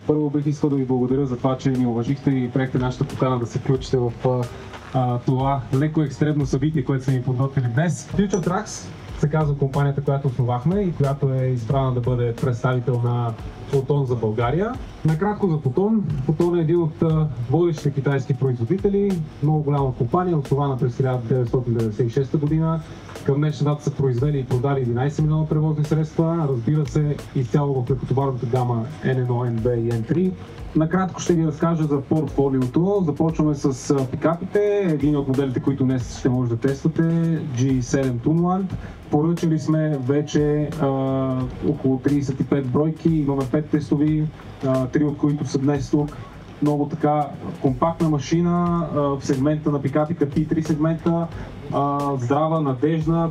Първо бих искал да ви благодаря за това, че ни уважихте и приехте нашата покана да се включите в това леко екстремно събитие, което сме ни подготвили днес. Future Tracks се казва компанията, която основахме и която е избрана да бъде представител на Фотон за България. Накратко за Фотон. Фотон е един от водещите китайски производители, много голяма компания, основана през 1996 година. Към днешна дата са произвели и продали 11 милиона превозни средства, разбира се, изцяло в лекотоварната гама N1, NB и N3. Накратко ще ви разкажа за портфолиото. Започваме с пикапите. Един от моделите, които днес ще може да тествате, G7 Tunland. Поръчали сме вече около 35 бройки, имаме 5 тестови, 3 от които са днес тук. Много така компактна машина в сегмента на пикапите, P3 сегмента, здрава, надежна,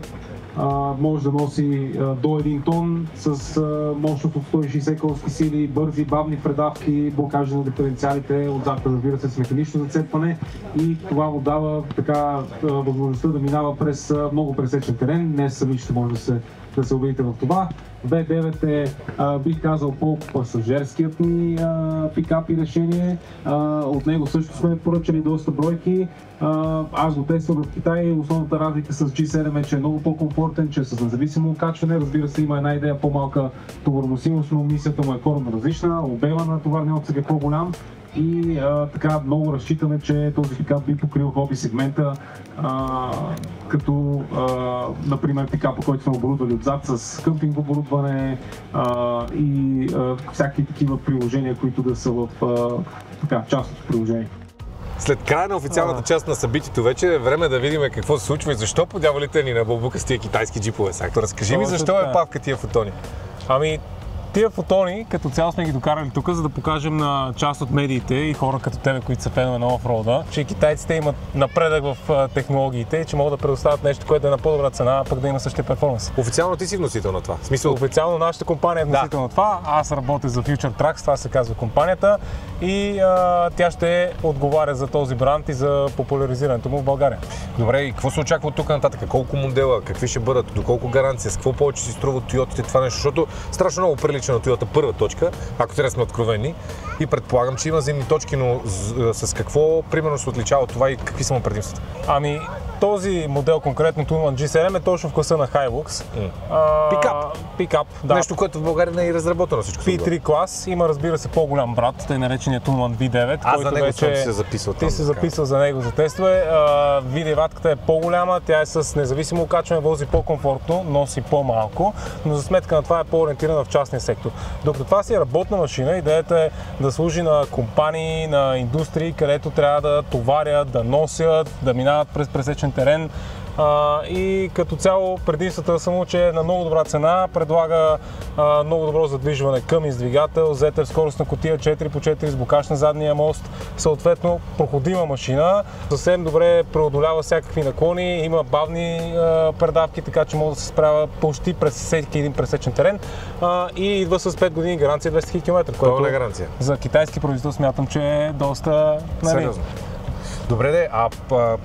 може да носи до 1 тон с мощност от 160 колски сили, бързи, бавни предавки, блокажи на диференциалите, отзад разбира се с механично зацепване и това му дава така възможността да минава през много пресечен терен. Днес сами ще може да се убедите в това. V9 е, бих казал, по-пасажерският ни пикап и решение. От него също сме поръчали доста бройки. Аз го тествам в Китай. Основната разлика с G7 е, че е много по-комфортен, че е с независимо качване. Разбира се, има една идея по-малка товароносимост, но мисията му е коренно различна. Обема на товарния отсек е по-голям. И така много разчитаме, че този пикап би покрил хоби сегмента, като например пикапа, който сме оборудвали отзад с къмпинг оборудване и всякакви такива приложения, които да са в част от приложение. След края на официалната част на събитието вече е време да видим какво се случва и защо по дяволите ни набълбука с тия китайски джипове. Сакто, разкажи ми защо е павка тия фотони. Ами, тия фотони, като цяло сме ги докарали тук, за да покажем на част от медиите и хора като тебе, които са фенове на офроуда, че китайците имат напредък в технологиите и че могат да предоставят нещо, което е на по-добра цена, а пък да има същия перформанс. Официално ти си вносител на това? Официално нашата компания е вносител на това. Аз работя за Future Tracks, това се казва компанията, и тя ще отговаря за този бранд и за популяризирането му в България. Добре, и какво се очаква от тук нататък? Колко модела, какви ще бъдат, доколко гаранция, с какво повече си струват Тойотите това нещо, защото страшно много прилича на Toyota първа точка, ако трябва да сме откровени. И предполагам, че има взаимни точки, но с какво примерно се отличава от това и какви са му предимствата? Ами, този модел конкретно Tunland G7 е точно в класа на Hilux. Пикап, да. Нещо, което в България не е разработено всичко. P3 клас, има разбира се по-голям брат, тъй наречения Tunland V9, който за него вече се записал. Ти се записал за него за тестове. V9-ката е по-голяма, тя е с независимо качване, вози по-комфортно, носи по-малко, но за сметка на това е по-ориентирана в частния сектор. Докато това си е работна машина, идеята е да служи на компании, на индустрии, където трябва да товарят, да носят, да минават през пресечен терен. И като цяло предимствата са му, че е на много добра цена, предлага много добро задвижване към двигател, ZF скоростна кутия 4x4 с блокаж на задния мост, съответно проходима машина, съвсем добре преодолява всякакви наклони, има бавни предавки, така че може да се справя почти през всеки един пресечен терен и идва с 5 години гаранция 200 000 км, което гаранция за китайски производител смятам, че е доста сериозно. Добре,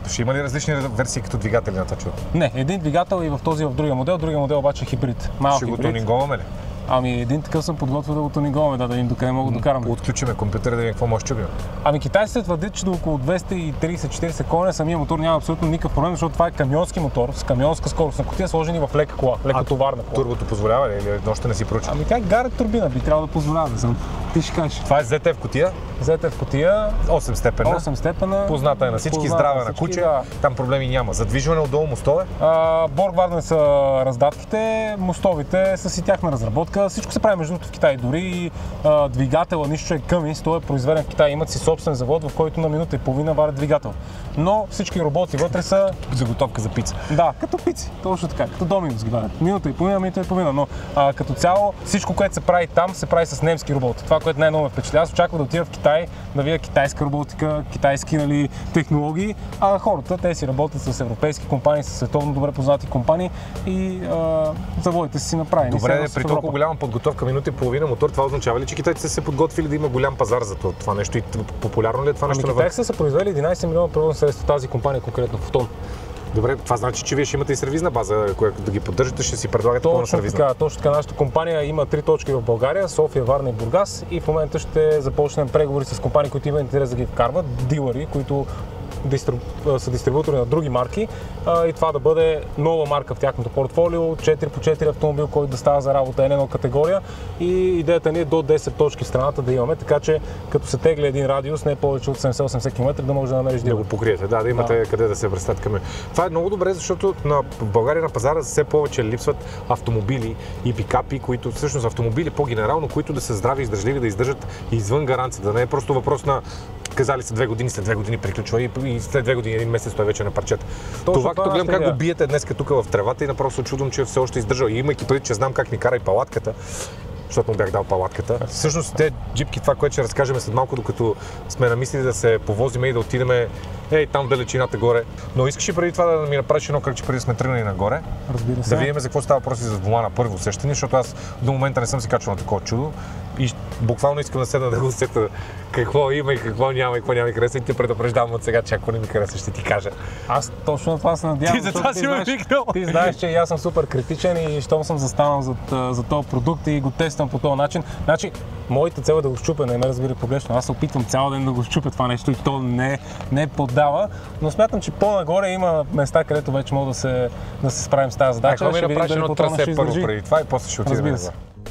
ще има ли различни версии като двигатели на това? Не, един двигател и в този и в другия модел обаче е хибрид. Ще го тунинговаме ли? Ами един такъв съм подготвил да го тунинговаме, да видим докъде мога да докараме. Отключиме компютъра да видим какво може чугаме. Ами китайците твърдят, че до около 230-40 коня самия мотор няма абсолютно никакъв проблем, защото това е камионски мотор с камионска скоростна кутия, сложени в лека кола, лекотоварна кола. Турбото позволява ли или още не си проучил? Ами как гарет турбина би трябвало да позволява, не знам. Ти ще кажеш. Това е ZF кутия? ZF кутия. 8 степена. 8 степена. Позната е на всички, здрава на куче. Да. Там проблеми няма. Задвижване отдолу мостове? Боргварден са раздавките, мостовите са си тяхна разработка. Всичко се прави между другото в Китай. Дори двигателя, нищо е Cummins, той е произведен в Китай. Имат си собствен завод, в който на минута и половина варят двигател. Но всички роботи вътре са заготовка за пица. Да, като пици. Точно така, като Доминос ги варят. Минута и половина. Но като цяло всичко, което се прави там, се прави с немски роботи. Това, което най-много ме впечатлява, аз очаквам да отида в Китай, да видя китайска роботика, китайски технологии, а хората, те си работят с европейски компании, с световно добре познати компании и заводите си направени. Добре, при толкова голяма подготовка, минута и половина мотор, това означава ли, че китайците са се подготвили да има голям пазар за това нещо и популярно ли е това нещо? Китайците са произвели 11 милиона превозни средства, тази компания конкретно Фотон. Добре, това значи, че вие ще имате и сервизна база, която да ги поддържате, ще си предлагате пълна сервизна. Точно така. Нашата компания има 3 точки в България, София, Варна и Бургас, и в момента ще започнем преговори с компании, които имат интерес да ги вкарват, дилъри, които са дистрибутори на други марки, и това да бъде нова марка в тяхното портфолио, 4x4 автомобил, който да става за работа N1 категория, и идеята ни е до 10 точки в страната да имаме, така че като се тегли един радиус, не повече от 70-80 км, да може да намериш дилър. Да го покриете, да имате къде да се престаткаме. Това е много добре, защото в България на пазара все повече липсват автомобили и пикапи, които всъщност автомобили по-генерално, които да са здрави и издържливи, да издържат извън гаранцията, да не е просто въпрос на казали са 2 години, след 2 години приключва и след 2 години, 1 месец той вече на парчета. Това като гледам как го биете днес тук в тревата и направо се очудвам, че все още издържал. И имайки преди, че знам как ни кара и палатката, защото му бях дал палатката. Всъщност те джипки, това, което ще разкажем след малко, докато сме намислили да се повозиме и да отидем там в далечината горе. Но искаш и преди това да ми направиш едно кръгче, преди да сме тръгнали нагоре. Разбира се. Да видим за какво става въпрос и за вола на първо усещане, защото аз до момента не съм си качвал на такова чудо. И буквално искам да седна да го усета какво има и какво няма и какво няма ми хареса, и те предупреждавам от сега, че ако не ми хареса, ще ти кажа. Аз точно това се надявам. Ти за това си ме викнал. Ти знаеш, че аз съм супер критичен и щом съм застанал за този продукт и го тествам по този начин. Значи, моята цел е да го щупя, не ме разбира погрешно. Аз се опитвам цял ден да го щупя това нещо и то не поддава, но смятам, че по-нагоре има места, където вече мога да се справим с тази задача. Ще видим дали потона ще издържи. Преди това и после ще отидем.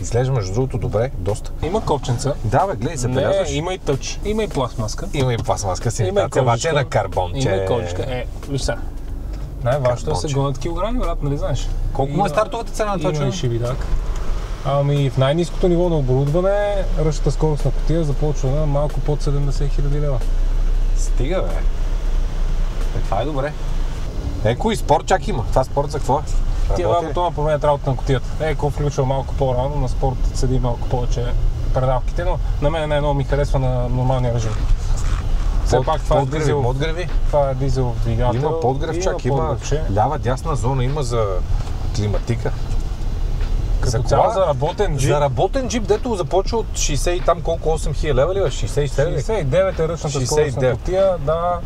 Изглежда между другото добре, доста. Има копченца. Да, бе, гледай, забелязваш. Има и тъч, има и пластмаска. Има и пластмаска с имитация, обаче на карбонче. Има и количка. Виж сега. Най-важното е да се гонят килограми, брат, нали знаеш? Колко му е стартовата цена на това чудо? Има и шибидак. Ами в най-ниското ниво на оборудване, ръчната скорост на кутия започва на малко под 70 000 лева. Стига, бе. Това е добре. Еко и спорт чак има. Това спорт за какво е? Тия готова променят работа на кутията. Еко включва малко по-рано, на спорт седи малко повече предавките, но на мен най-много ми харесва на нормалния режим. Все пак това е дизел двигател. Има подгрев чак, има лява, дясна зона, има за климатика. Като цяло за работен джип. За работен джип, дето започва от 60 и там колко 8000 лева ли? 67? 69 е ръчната скорост на кутия, да,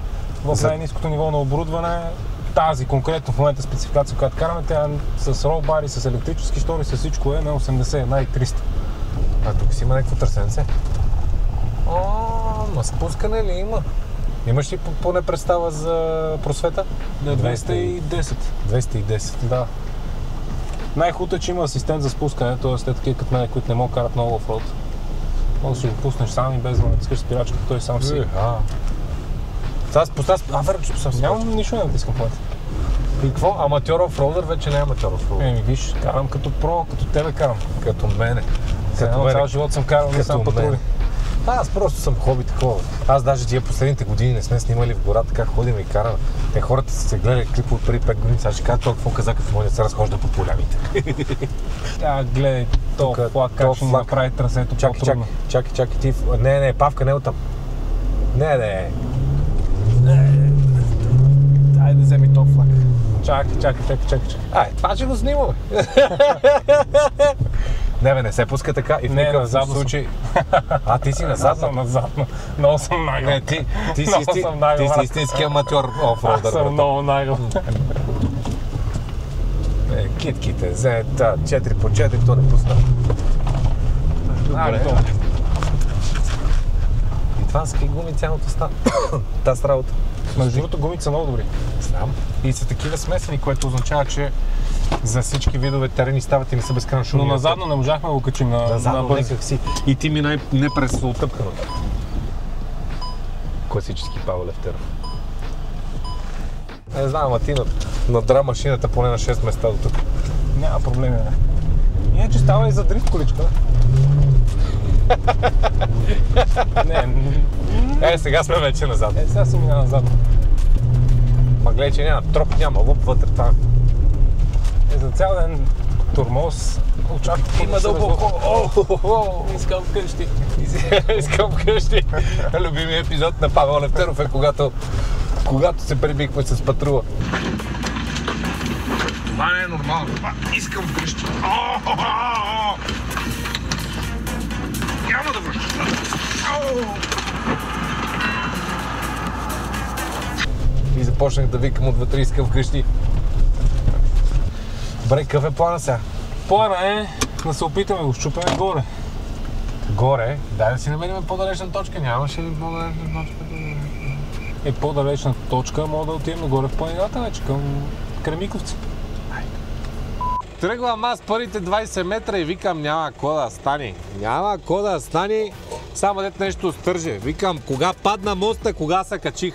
в най-ниското ниво на оборудване. Тази конкретно в момента спецификация, която караме, тя с ролбари, с електрически штори, с всичко е на 80, на 300. А тук си има някакво търсенце. На спускане ли има? Имаш ли поне представа за просвета? 210. 210. Да. Най-хубавото е, че има асистент за спускане, т.е. те такива като мен, които не могат да карат много офроуд. Може да си го пуснеш сам и без да натискаш спирачката, той сам си. Нямам нищо не натискам в момента. И какво? Аматьор офроудър вече не е аматьор офроудър. Виж, карам като про, като тебе карам. Като мене. Цял живот съм карал, не съм патрули. Аз просто съм хоби такова. Аз даже тия последните години не сме снимали в гората, как ходим и караме. Те хората са се гледали клипове преди 5 години, сега ще кажат какво каза, като може да се разхожда по полямите. Гледай, този флаг как ще ни направи трасето по-трудно. Чакай, ти... Не, Павка не е оттам. Не. Айде, вземи този флаг. Чакай. Това ще го снимаме. Не се пуска така и в никакъв случай. Ти си назад. Много съм нагъл. Не, ти си истински аматьор офроудър. Аз съм много нагъл. Китките, зета, 4x4, то не пусна. И това с какви гуми цялото става? Тази работа. Между другото, гумите са много добри. Знам. И са такива смесени, което означава, че за всички видове терени стават и не са безкрайно шумни. Но назадно не можахме да го качим на бързо. И ти минай не през отъпканото. Класически Павел Левтеров. Не знам, ама ти надра машината поне на 6 места до тук. Няма проблеми. Иначе става и за дрифт количка. Сега сме вече назад. Сега си мина назад. Ма гледай, че няма троп, няма луп вътре там. За цял ден тормоз. Очаквам. Има дълбоко. Искам вкъщи. Любимият епизод на Павел Левтеров е когато се прибихме с патрула. Това не е нормално. Искам вкъщи. Няма да връща. И започнах да викам отвътре, искам вкъщи. Добре, какъв е плана сега? Плана е да се опитаме да го щупаме горе. Горе? Дай да си намерим по-далечна точка. Нямаше ли по-далечна точка? По-далечна точка, мога да отидем нагоре в планината вече, към Кремиковци. Тръгвам аз първите 20 метра и викам няма какво да стане. Няма какво да стане, само дето нещо стърже. Викам кога падна моста, кога се качих.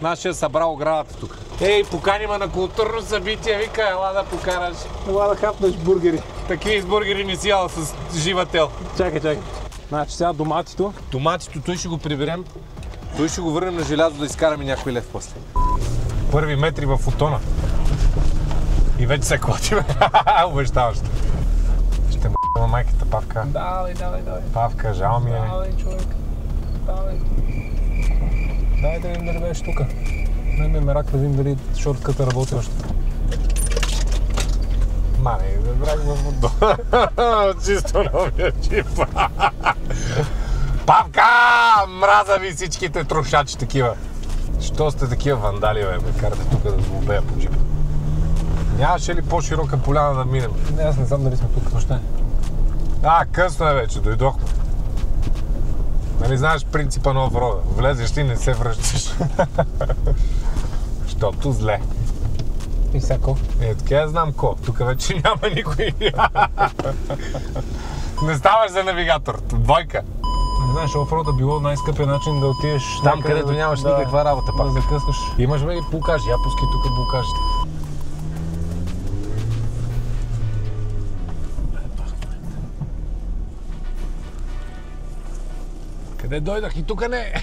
Нашия събрал оградата тук. Ей, покани ме на културно събитие, вика, ела да покараш. Ела да хапнеш бургери. Такива бургери не си ял с жива тел. Чакай. Значи сега доматито. Доматито, той ще го приберем. Той ще го върнем на желязо да изкараме някой лев после. Първи метри в фотона. И вече се клатиме. Обещаващо. Ще м***ма майката, Павка. Давай. Павка, жал ми е. Давай, човек. Давай да видим дали беше тука. Дай ме мерак да видим дали шортката работи още. Мане, да драг в водо. Чисто новия чип. Павка! Мраза ви всичките трошачи такива. Що сте такива вандали, бе? Ме карате тук да злобея по джипа. Нямаше ли по-широка поляна да минем? Не, аз не знам дали сме тук, въобще. Късно е вече, дойдохме. Нали знаеш принципа на офрода? Влезеш и не се връщаш. Щото зле. И всяко. Така я знам ко. Тук вече няма никой. Не ставаш за навигатор. Двойка. Не знаеш, офрода било най-скъпия начин да отидеш Там, където нямаш никаква работа пак. Да закъснеш. Имаш ли булкажи? Я пускай тук булкажите. Къде дойдах? И тука не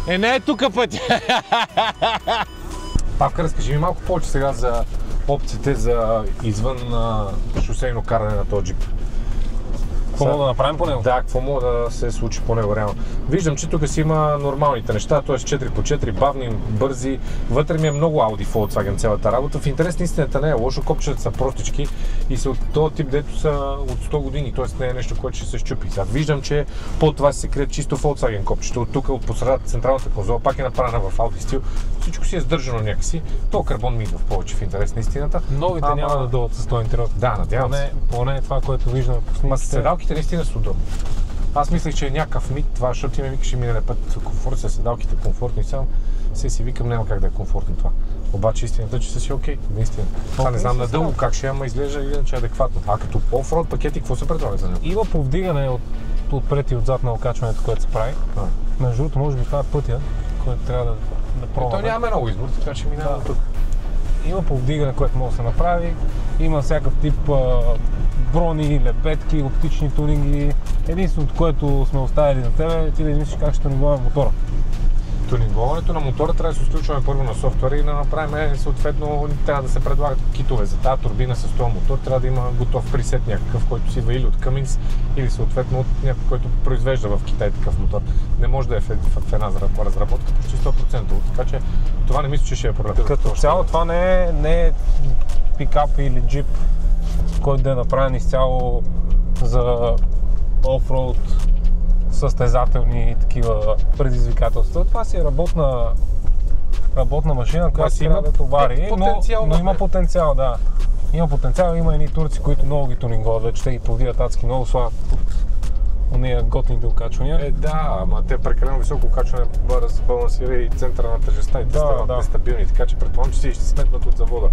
е. Не е тука пътя. Павка, разкажи ми малко повече сега за опциите за извън шосейно каране на този джип. Какво мога да направим по него? Да, какво мога да се случи по него реално. Виждам, че тук си има нормалните неща, т.е. 4x4, бавни, бързи. Вътре ми е много Audi Volkswagen цялата работа. В интерес на истината не е лошо, копчета са простички и са от този тип, дето са от 100 години, т.е. не е нещо, което ще се щупи. Сега виждам, че под това се крият чисто Volkswagen копчета. От тук, от посредата централната конзола, пак е направена в Audi стил. Всичко си е сдържано някакси. То карбон ми идва в повече в интерес на истината. Новите няма да дойдат с този интерес. Да, надявам се. Поне това, което виждаме по снимките. Седалките наистина са удобни. Аз мислех, че е някакъв мит това, защото ти ме викаше миналия път комфорт, са седалките комфортни сам. Си викам, няма как да е комфортно това. Обаче истината, че са си окей, наистина. Това не знам надълго как ще ама изглежда иначе адекватно. А като офроуд пакети, какво се предлага за него? Има повдигане отпред и отзад на окачването, което се прави. Между другото, може би това е пътя, който трябва да пробваме. То нямаме много избор, така че минаваме тук. Има повдигане, което може да се направи. Има всякакъв тип брони, лебедки, оптични тунинги. Единственото, което сме оставили на тебе, ти да измислиш как ще тунинговаме мотора. Тунинговането на мотора трябва да се изключваме първо на софтуера и да направим, съответно, трябва да се предлагат китове за тази турбина с този мотор. Трябва да има готов пресет някакъв, който си идва или от Cummins, или съответно от някой, който произвежда в Китай такъв мотор. Не може да е в една разработка почти 100%. Така че това не мисля, че ще е проблем. Като цяло това не е пикап или джип, който да е направен изцяло за офроуд, състезателни и такива предизвикателства. Това си е работна машина, която трябва да товари, но има потенциал, да. Има потенциал, има едни турци, които много ги тунинговат, вече те ги повдигат адски много, слагат ония готините окачвания. Да, ама те прекалено високо окачване разбалансира и центъра на тежестта и те стават нестабилни, така че предполагам, че си ще сметнат от завода,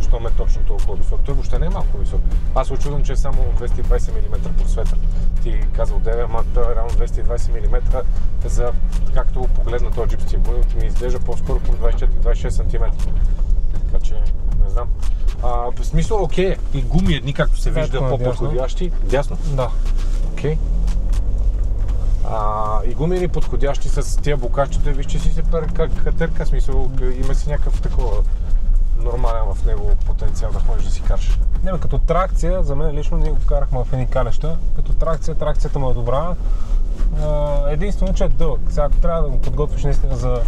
що ме точно толкова висок. Той въобще не е малко висок. Аз се очудвам, че е само 220 мм просветър. Ти казал 9, ама той е реално 220 мм, за както го погледна този джип си, ми изглежда по-скоро към 24-26 см. Така че, не знам. В смисъл окей, и гуми едни, както се вижда, по-подходящи. Дясно? Да. Окей. И гумени подходящи с тия бокачета, виж, че си се катерка, смисъл, има си някакъв такова нормален в него потенциал да можеш да си караш. Не, като тракция, за мен лично ние го карахме в едни калеща, като тракцията му е добра. Единствено, че е дълъг. Сега ако трябва да го подготвиш наистина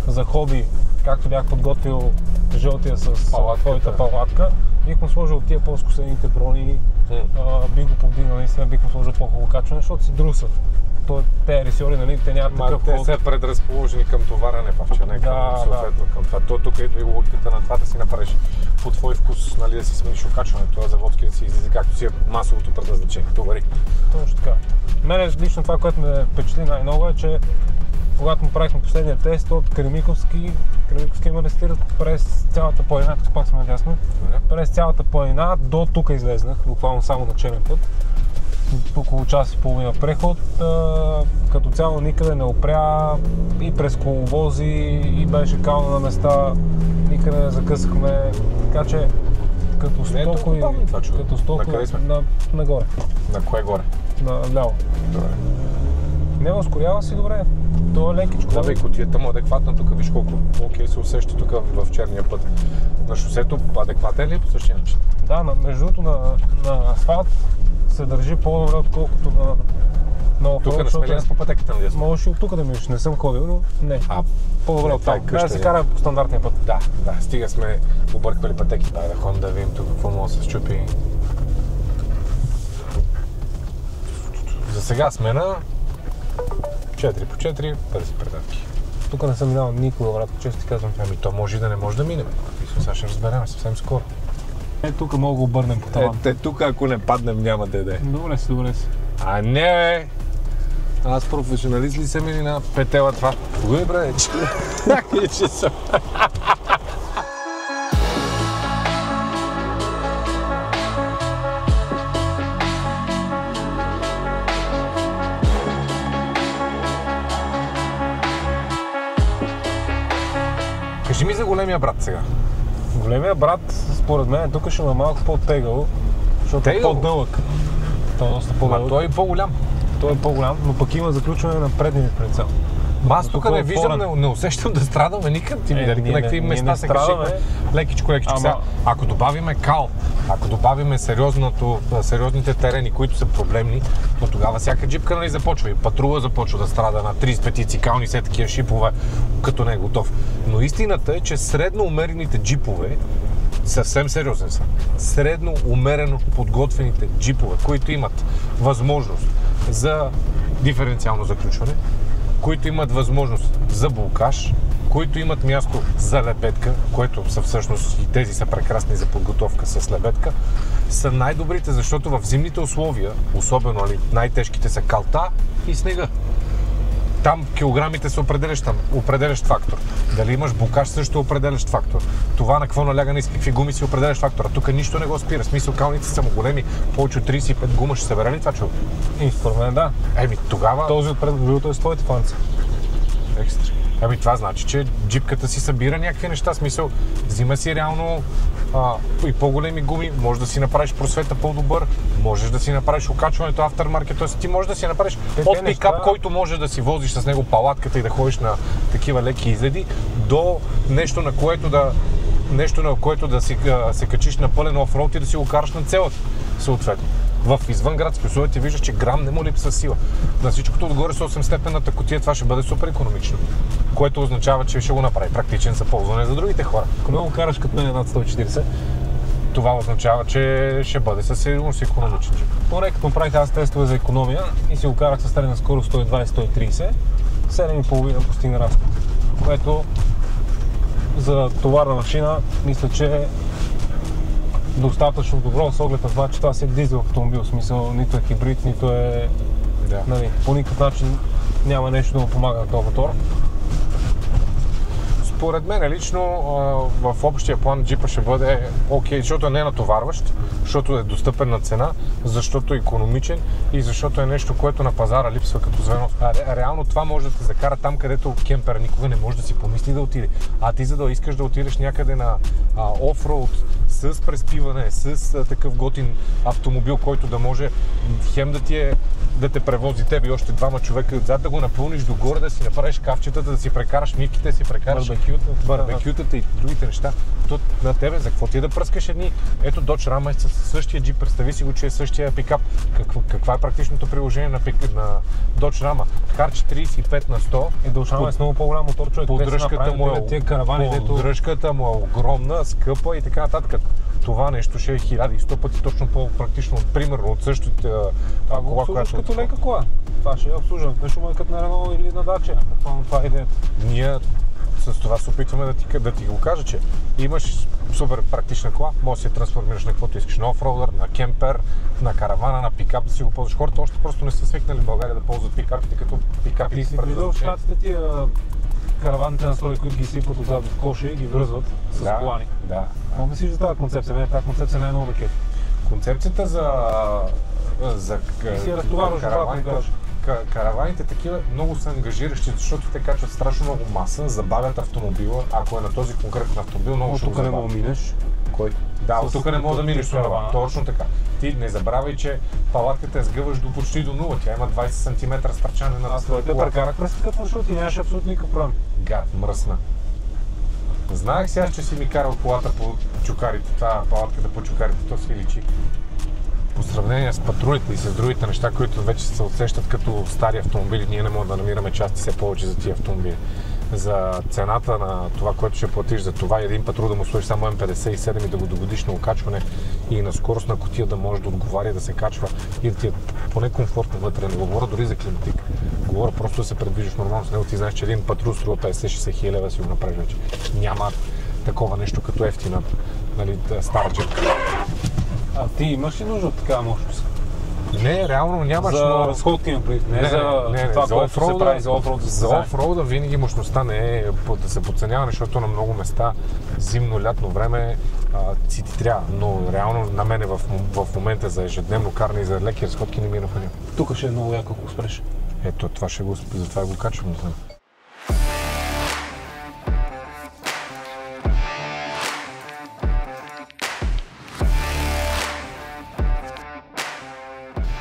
за хоби, както бях подготвил жълтия с твоята палатка, бих му сложил тия по-скосените брони бих го повдигнал, наистина бих му сложил по-хубаво качване, защото си друса. Те ресори, нали, те нямат такъв те ход. са предразположени към товарене, павче, не съответно към това. Тук идва и логиката на това да си направиш по твой вкус, нали, да си смениш окачването, а заводски да си излезе както си е масовото предназначение. Товари. Точно така. Мене лично това, което ме впечатли най-много е, че когато му правихме последния тест от Кремиковски манастир през цялата планина, като пак сме надясно, през цялата планина до тук излезнах, буквално само на черен път. Около час и половина преход, като цяло никъде не опря и през коловози, и беше кално на места, никъде не закъсахме, така че като стоко нагоре. На кое горе? Наляво. Добре. Не, ускорява си добре. То е лекичко. Да, бе, котията му адекватна тук, виж колко окей се усеща тук в черния път. На шосето адекватен ли е по същия начин? Да, между другото на асфалт се държи по-добре, отколкото на оффроуд. Тук не сме ли по пътеката надясно? Можеш и от тук да мислиш, не съм ходил, но не. По-добре от там. Да се кара по стандартния път. Да, стига сме обърквали пътеки. Дай да ходим да видим тук какво може да се счупи. За сега сме на 4 по 4, 50 предавки. Тук не съм минал никога, брат, често ти казвам. Ами то може и да не може да минем. Сега ще разберем съвсем скоро. Тук мога да обърнем по таван. Тук ако не паднем няма да е. Добре си. А не бе! Аз професионалист ли съм или на петела това? Кой бре? Че съм. Кажи ми за големия брат сега. Големия брат, според мен, тук ще ме малко по-тегъл, защото е по-дълъг. Той е доста по-дълъг. Той е по-голям. Той е по-голям, но пък има заключване на предния прицел. Аз тук не виждам, не усещам да страдаме никъде. Ти видя на какви места се кашихме. Лекичко. Сега, ако добавиме кал, ако добавиме сериозните терени, които са проблемни, то тогава всяка джипка, нали, започва и патрула започва да страда на 35 цикални, все такива шипове, като не е готов. Но истината е, че средно умерените джипове, съвсем сериозен са, средно умерено подготвените джипове, които имат възможност за диференциално заключване, които имат възможност за блокаж, които имат място за лебедка, което са всъщност и тези са прекрасни за подготовка с лебедка, са най-добрите, защото в зимните условия, особено най-тежките са калта и снега. Там килограмите са определящ фактор. Дали имаш блокаж, също определящ фактор. Това на какво налягане и с какви гуми си определящ фактор. А тук нищо не го спира. Смисъл, калните са му големи, повече от 35 гума. Ще събере ли това човек? И според мен да. Тогава... Този отпред другото е с твоите фанци. Екстра. Това значи, че джипката си събира някакви неща. Смисъл, взима си реално и по-големи гуми, може да си направиш просвета по-добър, можеш да си направиш окачването aftermarket, т.е. ти можеш да си направиш от пикап, който може да си возиш с него палатката и да ходиш на такива леки излети, до нещо на което да се качиш на пълен офроуд и да си го караш на целата, съответно. В извънградски условия ти виждаш, че грам не му липсва сила. На всичкото отгоре с 8-степенната кутия това ще бъде супер икономично, което означава, че ще го направи практичен за ползване за другите хора. Ако не го караш като мен над 140, това означава, че ще бъде със сигурност икономичен. Поне като правих аз тестове за икономия и си го карах със средна скорост 120-130, 7,5 постигна разход, което за товарна машина мисля, че е достатъчно добро с оглед на това, че това си е дизел автомобил, в смисъл нито е хибрид, нито е... Нали, по никакъв начин няма нещо да му помага на този мотор. Според мен лично в общия план джипа ще бъде окей, защото не е натоварващ, защото е достъпен на цена, защото е икономичен и защото е нещо, което на пазара липсва като звено. Реално това може да те закара там, където кемпер никога не може да си помисли да отиде. А ти за да искаш да отидеш някъде на офроуд с преспиване, с такъв готин автомобил, който да може хем да те превози тебе и още двама човека отзад, да го напълниш догоре, да си направиш кавчетата, да си прекараш мивките, да си прекараш барбекютата и другите неща. То на тебе, за какво ти да пръскаш едни? Ето Dodge Ram е със същия джип, представи си го, че е същия пикап. Каква е практичното приложение на Dodge Ram? Харчи 35 на 100. И Dodge Ram е с много по-голям мотор, човек. Поддръжката му е огромна, скъпа и така нататък. това нещо ще е 1100 пъти точно по-практично, примерно от същата кола, която... като лека кола. Това ще е обслужване. Нещо му е като на Рено или на Дача. Това е идеята. Ние с това се опитваме да ти го кажа, че имаш супер практична кола, може да се трансформираш на каквото искаш, на офроудър, на кемпер, на каравана, на пикап, да си го ползваш. Хората още просто не са свикнали в България да ползват пикапите като пикапи. Ти си виждал в Штатите тия караваните настрой, които ги сипват отзад в коша и ги връзват с колани. Да. Какво мислиш за тази концепция? Тази концепция не е много бекет. Концепцията за си разтоварваш караваните такива много са ангажиращи, защото те качват страшно много маса, забавят автомобила, ако е на този конкретен автомобил, много ще го забавят. Тук не мога да минеш. Кой? Да, от тук не мога да минеш с каравана. Точно така. Ти не забравяй, че палатката я сгъваш почти до нула. Тя има 20 см стърчане на аз твоите прекарах през такъв маршрут и нямаше абсолютно никакъв проблем. Гад, мръсна. Знаех сега, че си ми карал колата по чукарите, това палатката по чукарите, то си личи. По сравнение с патрулите и с другите неща, които вече се усещат като стари автомобили, ние не можем да намираме части все повече за тия автомобили. За цената на това, което ще платиш за това и един патрул да му сложиш само М57 и да го догодиш на окачване и на скорост на кутия да може да отговаря и да се качва и да ти е поне комфортно вътре. Не говоря дори за климатик. Говоря просто да се предвижиш нормално с него. Ти знаеш, че един патрул струва 50-60 хиляди лева, си го направиш вече. Няма такова нещо като ефтина, нали, стара джипка. А ти имаш ли нужда от такава мощност? Не, реално нямаш, за но... разходки, например, не за това, за което се прави за офроуда. За офроуда винаги мощността не е да се подценява, защото на много места зимно-лятно време си ти трябва, но реално на мене в момента за ежедневно каране и за леки разходки не ми е необходимо. Тук ще е много яко, ако спреш. Ето, това ще го, затова го качвам, не знам.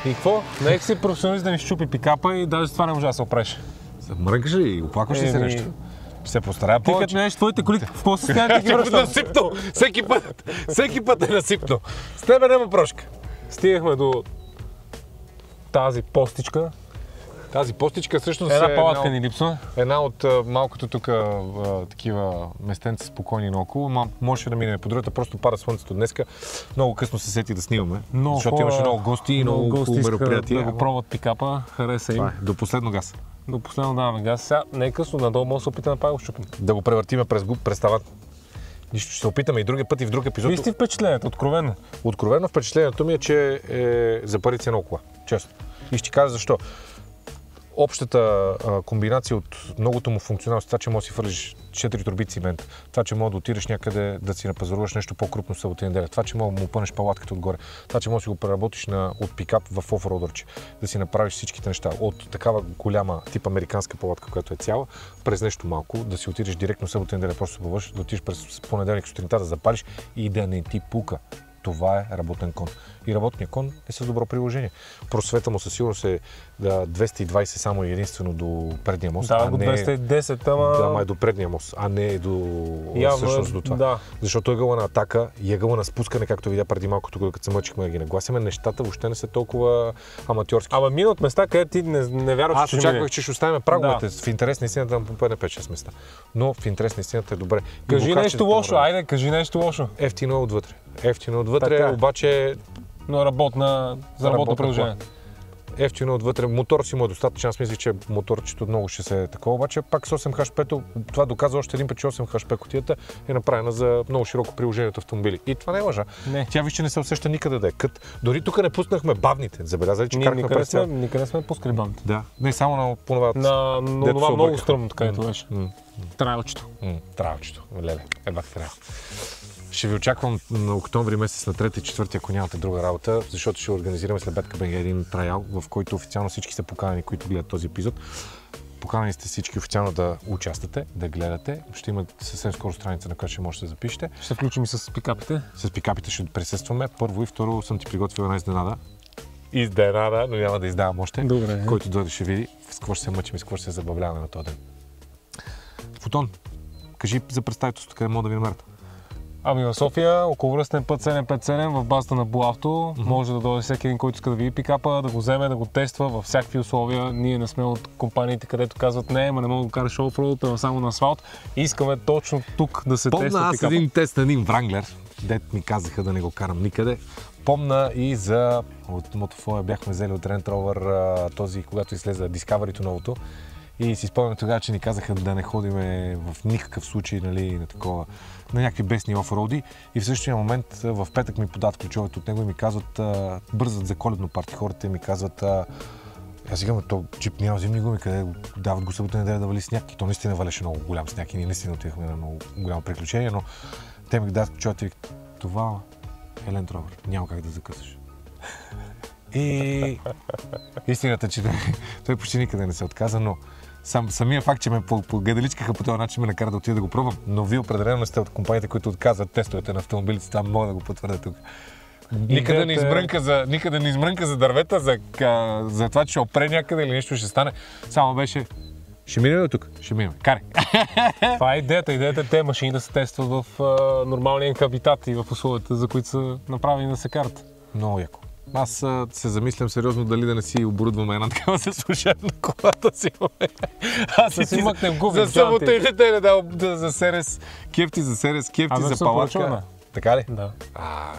И какво? Нека си професионалист да ми щупи пикапа и даже това не може да се опреше. Мрънкаш ли? Оплакваш ли се нещо? Ще се постарая повече. Ти като неш твоите коли, в какво състояние ти ги връщам? Насипнал! Всеки път е насипнал. С тебе няма прошка. Стигахме до тази постичка. Тази постичка всъщност една палатка ни липсва. Една от малкото тук такива местенца спокойни наоколо. Можеше да минем по другата, просто пада слънцето днеска. Много късно се сети да снимаме, защото имаше много гости и много мероприятия. Да го пробват пикапа, хареса им. До последно газ. До последно даваме газ. Сега не е късно, надолу може да се опитаме да пак го щупим. Да го превъртиме през таван. Нищо, ще се опитаме и другия път и в друг епизод. Виж ти впечатлението, откровено? Откровено впечатлението ми е, че е за пари цена около. Честно. И ще ти кажа защо. Общата комбинация от многото му функционалност, това, че можеш да си фърлиш 4 турби цимент, това, че можеш да отидеш някъде да си напазаруваш нещо по-крупно събота и неделя, това, че можеш да му опънеш палатката отгоре, това, че можеш да си го преработиш от пикап в офроудърче, да си направиш всичките неща от такава голяма тип американска палатка, която е цяла, през нещо малко, да си отидеш директно събота и неделя, просто се повършиш, да отидеш през понеделник сутринта да запалиш и да не ти пука. Това е работен кон. И работният кон е с добро приложение. Просвета му със сигурност е 220 само и единствено до предния мост. Да, го 210, ама... Да, ама е до предния мост, а не е всъщност до това. Да. Защото ъгъла на атака и ъгъла на спускане, както видя преди малко тук, като се мъчихме да ги нагласяме, нещата въобще не са толкова аматьорски. Ама мина от места, където ти не вярваш, че очаквах, че ще оставим праговете. Да. В интерес на истината да му попадне 5-6 места. Но в интерес на истината е добре. Кажи нещо лошо, айде, кажи нещо лошо. Ефтино е отвътре. Ефтино отвътре, обаче... Но за работно приложение. Ефтино отвътре, мотор си му е достатъчен, аз мисля, че моторчето много ще се е такова, обаче пак с 8HP, това доказва още един път, че 8HP кутията е направена за много широко приложение от автомобили. И това не е лъжа. Тя виж, че не се усеща никъде да е кът. Дори тук не пуснахме бавните, забелязали, че карахме през цял. Никъде не сме пускали бавните. Да, не само на това. На това много стръмно, където беше. Трайлчето. Трайлчето, леле, едва трябва. Ще ви очаквам на октомври месец на 3 и 4, ако нямате друга работа, защото ще организираме след Бетка БГ един траял, в който официално всички са поканени, които гледат този епизод. Поканени сте всички официално да участвате, да гледате. Ще има съвсем скоро страница, на която ще можете да запишете. Ще включим и с пикапите. С пикапите ще присъстваме. Първо и второ съм ти приготвил една изненада. Изненада, но няма да издавам още. Добре. Който дойде ще види с какво ще се мъчим и с какво ще се забавляваме на този ден. Фотон, кажи за представителството, къде мога да ви намерят. Ами в София, околовръстен път 757 в базата на Буавто. Може да дойде всеки един, който иска да види пикапа, да го вземе, да го тества във всякакви условия. Ние не сме от компаниите, където казват не мога да караш офроуд, а само на асфалт. Искаме точно тук да се тества пикапа. Аз един тест на един Вранглер. дет ми казаха да не го карам никъде. Помна и за от мотофоя бяхме взели от Range Rover този, когато излезе Discovery-то новото. И си спомням тогава, че ни казаха да не ходиме в никакъв случай, нали, на някакви бесни офроуди. И в същия момент в петък ми подават ключовете от него и ми казват, бързат за коледно парти. Хората ми казват, аз сега, то джип няма зимни гуми, къде дават го събота неделя да вали сняг. И то наистина валеше много голям сняг и ние наистина отивахме на много голямо приключение, но те ми дават ключовете и това е Land Rover, няма как да закъсаш. И истината, че той почти никъде не се отказа, но самия факт, че ме погадаличкаха по този начин ме накара да отида да го пробвам, но вие определено не сте от компаниите, които отказват тестовете на автомобилите, там мога да го потвърдя тук. Никъде не измрънка за дървета, за това, че ще опре някъде или нещо ще стане. Само беше, ще минем тук, ще минем. Карай! Това е идеята. Идеята е те машини да се тестват в нормалния хабитат и в условията, за които са направени да се карат. Много яко. Аз се замислям сериозно дали да не си оборудваме една такава за слушател на колата си. Аз да си мъкнем губи. За събота и неделя за серес кефти, за серес кефти, за палатка. Така ли? Да.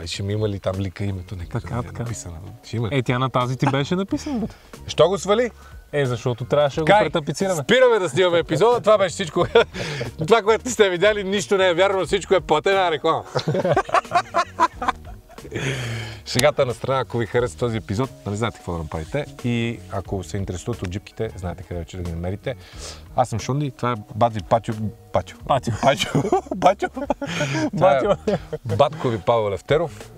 Ще ми има ли там лика името? Така. Написано. Ще има. Тя на тази ти беше написана. Що го свали? Защото трябваше да го претапицираме. Спираме да снимаме епизода, това беше всичко. Това, което сте видяли, нищо не е вярно, всичко е платена реклама. Шегата на страна, ако ви хареса този епизод, нали знаете какво да направите и ако се интересувате от джипките, знаете къде вече да ги намерите. Аз съм Шонди, това е Батко ви Павел Левтеров,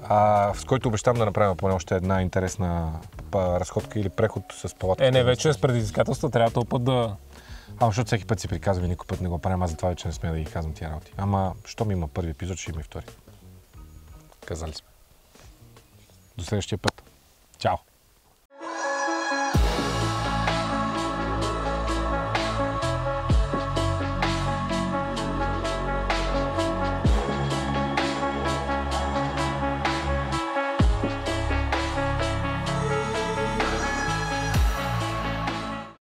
с който обещам да направим поне още една интересна разходка или преход с палатката. Не, вече с предизвикателства, трябва този път да... Защото всеки път си приказвам и никой път не го правим, аз затова вече не смея да ги казвам тия работи. Ама, щом има първи епизод, ще има и втори. Казали сме. До следващия път. Чао!